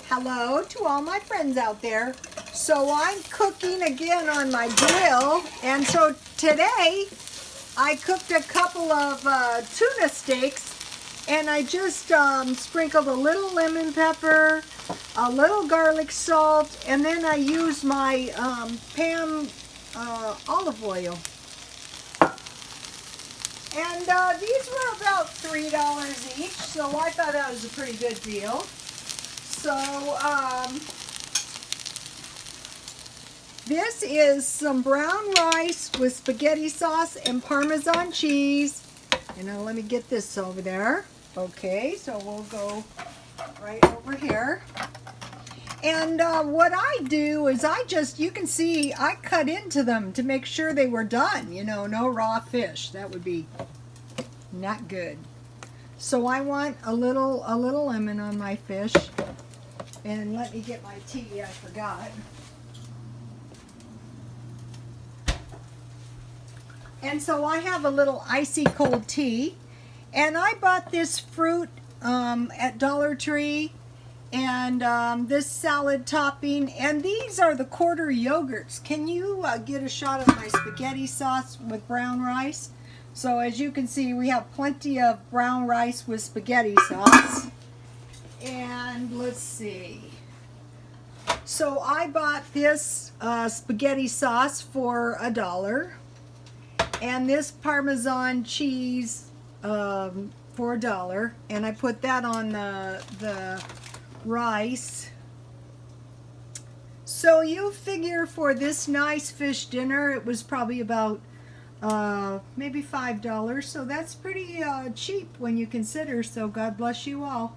Hello to all my friends out there. So I'm cooking again on my grill, and so today I cooked a couple of tuna steaks, and I just sprinkled a little lemon pepper, a little garlic salt, and then I used my Pam olive oil. And these were about $3 each, so I thought that was a pretty good deal. So this is some brown rice with spaghetti sauce and Parmesan cheese. And now let me get this over there. Okay, so we'll go right over here. And what I do is you can see I cut into them to make sure they were done. You know, no raw fish. That would be not good. So I want a little lemon on my fish. And let me get my tea, I forgot. And so I have a little icy cold tea. And I bought this fruit at Dollar Tree. And this salad topping, and these are the quarter yogurts. Can you get a shot of my spaghetti sauce with brown rice? So as you can see, we have plenty of brown rice with spaghetti sauce. And let's see. So I bought this spaghetti sauce for $1, and this Parmesan cheese for $1, and I put that on the rice. So you figure for this nice fish dinner it was probably about maybe $5, so that's pretty cheap when you consider. So God bless you all.